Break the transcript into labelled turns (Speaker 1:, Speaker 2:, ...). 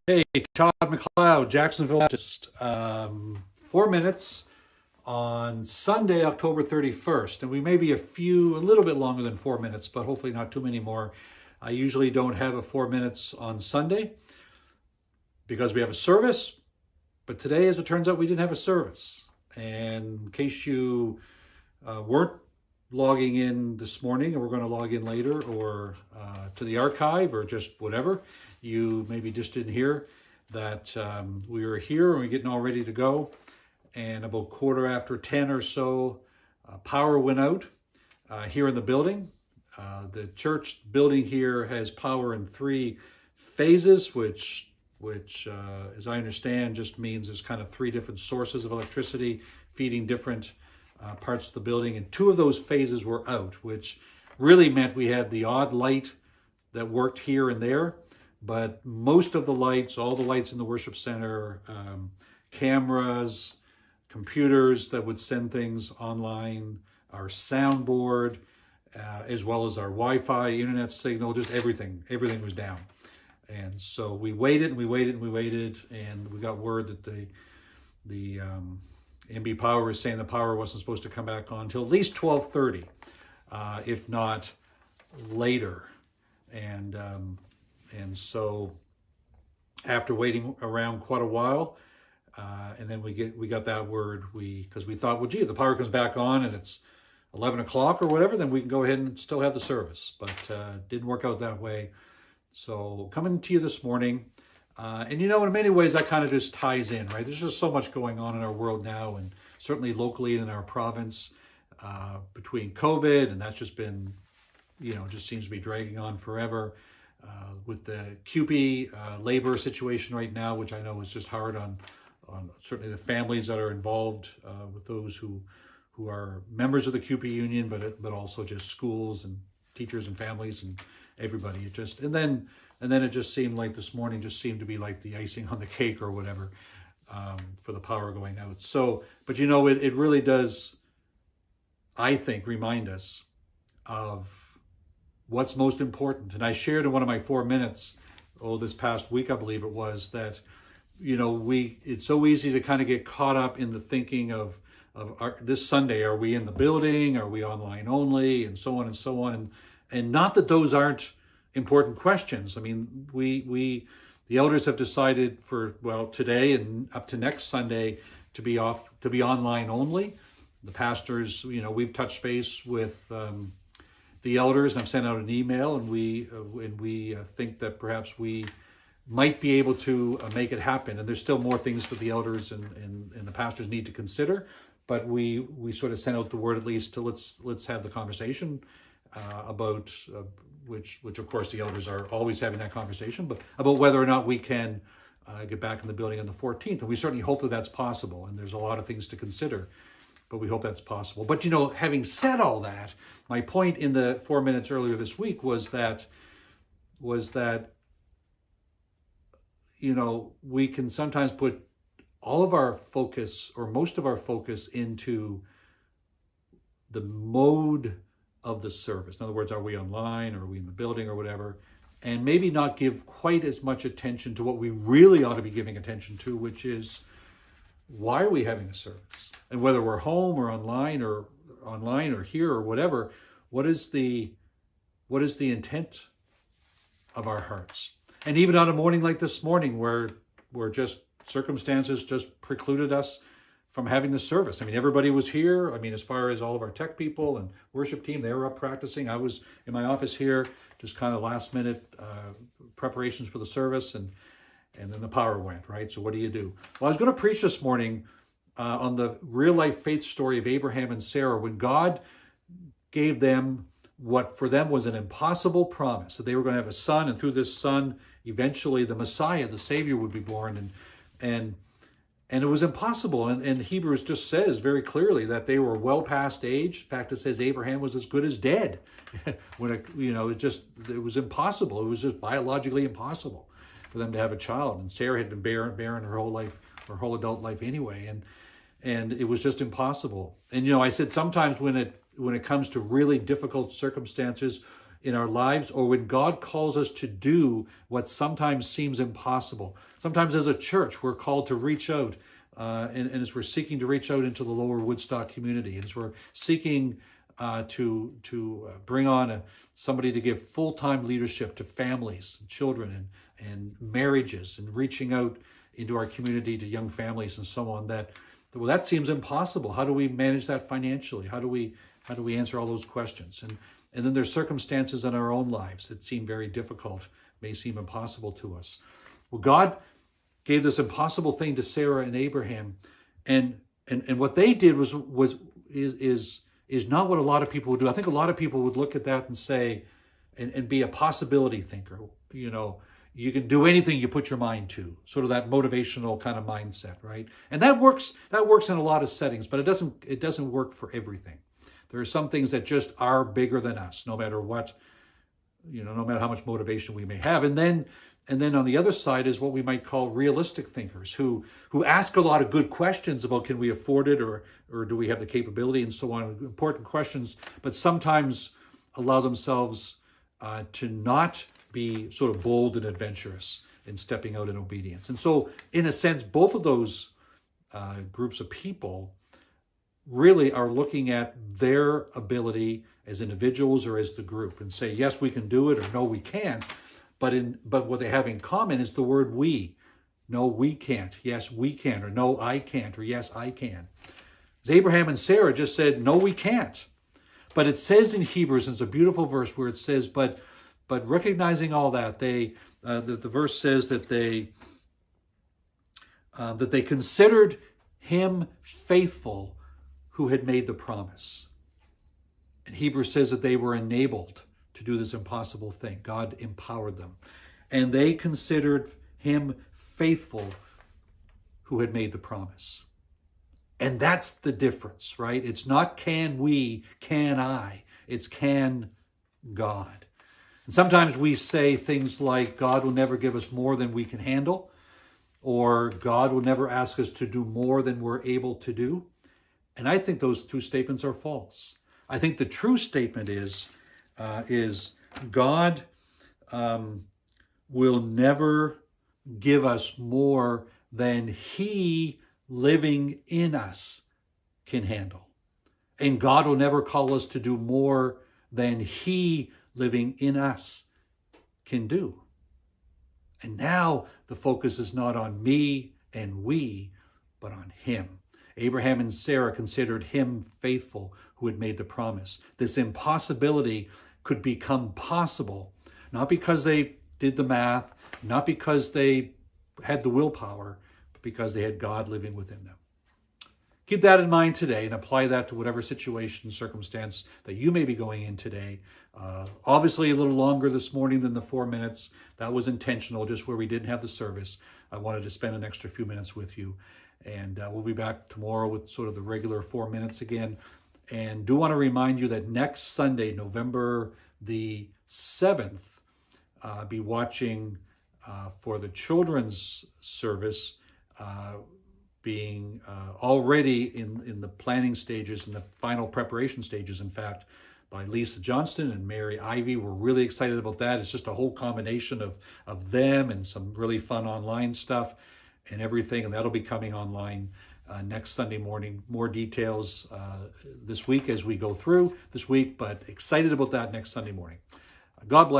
Speaker 1: Hey, Todd McLeod, Jacksonville Baptist. 4 minutes on Sunday, October 31st. And we may be a little bit longer than 4 minutes, but hopefully not too many more. I usually don't have a 4 minutes on Sunday because we have a service. But today, as it turns out, we didn't have a service. And in case you weren't logging in this morning, and we're going to log in later, or to the archive, or just whatever, you maybe just didn't hear that we were here and we're getting all ready to go. And about 10:15 or so, power went out here in the building. The church building here has power in three phases, which as I understand, just means there's kind of three different sources of electricity feeding different parts of the building. And two of those phases were out, which really meant we had the odd light that worked here and there. But most of the lights, all the lights in the worship center, cameras, computers that would send things online, our soundboard, as well as our Wi-Fi, internet signal, just everything was down. And so we waited and we waited and we waited, and we got word that the MB Power was saying the power wasn't supposed to come back on until at least 12:30, if not later. And so after waiting around quite a while, and then we got that word, because we thought, well, gee, if the power comes back on and it's 11 o'clock or whatever, then we can go ahead and still have the service. But didn't work out that way. So coming to you this morning, and in many ways that kind of just ties in, right? There's just so much going on in our world now, and certainly locally in our province, between COVID, and that's just been, just seems to be dragging on forever. With the CUPE labor situation right now, which I know is just hard on certainly the families that are involved, with those who are members of the CUPE union, but also just schools and teachers and families and everybody. And then it just seemed like this morning just seemed to be like the icing on the cake or whatever, for the power going out. So, but it really does, I think, remind us of what's most important. And I shared in one of my 4 minutes, this past week, I believe it was, that, it's so easy to kind of get caught up in the thinking of this Sunday, are we in the building? Are we online only? And so on and so on. And not that those aren't important questions. I mean, the elders have decided today and up to next Sunday to be online only. The pastors, we've touched base with, the elders, and I've sent out an email, and we think that perhaps we might be able to make it happen. And there's still more things that the elders and the pastors need to consider, but we sort of sent out the word, at least, to let's have the conversation about which of course the elders are always having that conversation, but about whether or not we can get back in the building on the 14th. And we certainly hope that that's possible. And there's a lot of things to consider, but we hope that's possible. But, having said all that, my point in the 4 minutes earlier this week was that, we can sometimes put all of our focus, or most of our focus, into the mode of the service. In other words, are we online, or are we in the building, or whatever, and maybe not give quite as much attention to what we really ought to be giving attention to, which is, why are we having a service? And whether we're home or online or here or whatever, what is the intent of our hearts? And even on a morning like this morning, where just circumstances just precluded us from having the service. I mean, everybody was here. I mean, as far as all of our tech people and worship team, they were up practicing. I was in my office here, just kind of last minute preparations for the service, and then the power went, right? So what do you do? Well, I was going to preach this morning on the real-life faith story of Abraham and Sarah, when God gave them what for them was an impossible promise, that they were going to have a son, and through this son, eventually the Messiah, the Savior, would be born. And it was impossible. And Hebrews just says very clearly that they were well past age. In fact, it says Abraham was as good as dead. When it was impossible. It was just biologically impossible for them to have a child. And Sarah had been barren her whole life, her whole adult life anyway. And it was just impossible. And I said sometimes when it comes to really difficult circumstances, in our lives, or when God calls us to do what sometimes seems impossible. Sometimes as a church, we're called to reach out, and as we're seeking to reach out into the lower Woodstock community, as we're seeking to bring on somebody to give full-time leadership to families, and children, and marriages, and reaching out into our community to young families and so on, that seems impossible. How do we manage that financially? How do we answer all those questions? And then there's circumstances in our own lives that seem very difficult, may seem impossible to us. Well, God gave this impossible thing to Sarah and Abraham, and what they did is not what a lot of people would do. I think a lot of people would look at that and say, and be a possibility thinker. You know, you can do anything you put your mind to, sort of that motivational kind of mindset, right? And that works in a lot of settings, but it doesn't work for everything. There are some things that just are bigger than us, no matter what, no matter how much motivation we may have. And then on the other side is what we might call realistic thinkers, who ask a lot of good questions about, can we afford it, or do we have the capability, and so on, important questions, but sometimes allow themselves to not be sort of bold and adventurous in stepping out in obedience. And so, in a sense, both of those groups of people really are looking at their ability as individuals or as the group and say, yes, we can do it, or no, we can't. But what they have in common is the word we. No, we can't. Yes, we can. Or no, I can't. Or yes, I can. Abraham and Sarah just said, no, we can't. But it says in Hebrews, it's a beautiful verse where it says, but recognizing all that, the verse says that they considered him faithful who had made the promise. And Hebrews says that they were enabled to do this impossible thing. God empowered them. And they considered him faithful who had made the promise. And that's the difference, right? It's not can we, can I. It's can God. And sometimes we say things like, God will never give us more than we can handle, or God will never ask us to do more than we're able to do. And I think those two statements are false. I think the true statement is God will never give us more than he living in us can handle. And God will never call us to do more than he living in us can do. And now the focus is not on me and we, but on him. Abraham and Sarah considered him faithful who had made the promise. This impossibility could become possible, not because they did the math, not because they had the willpower, but because they had God living within them. Keep that in mind today and apply that to whatever situation, circumstance that you may be going in today. Obviously, a little longer this morning than the 4 minutes. That was intentional, just where we didn't have the service. I wanted to spend an extra few minutes with you. And we'll be back tomorrow with sort of the regular 4 minutes again. And do want to remind you that next Sunday, November the 7th, be watching for the children's service, being already in the planning stages, in the final preparation stages, in fact, by Lisa Johnston and Mary Ivy. We're really excited about that. It's just a whole combination of them and some really fun online stuff and everything, and that'll be coming online next Sunday morning. More details this week as we go through this week, but excited about that next Sunday morning. God bless.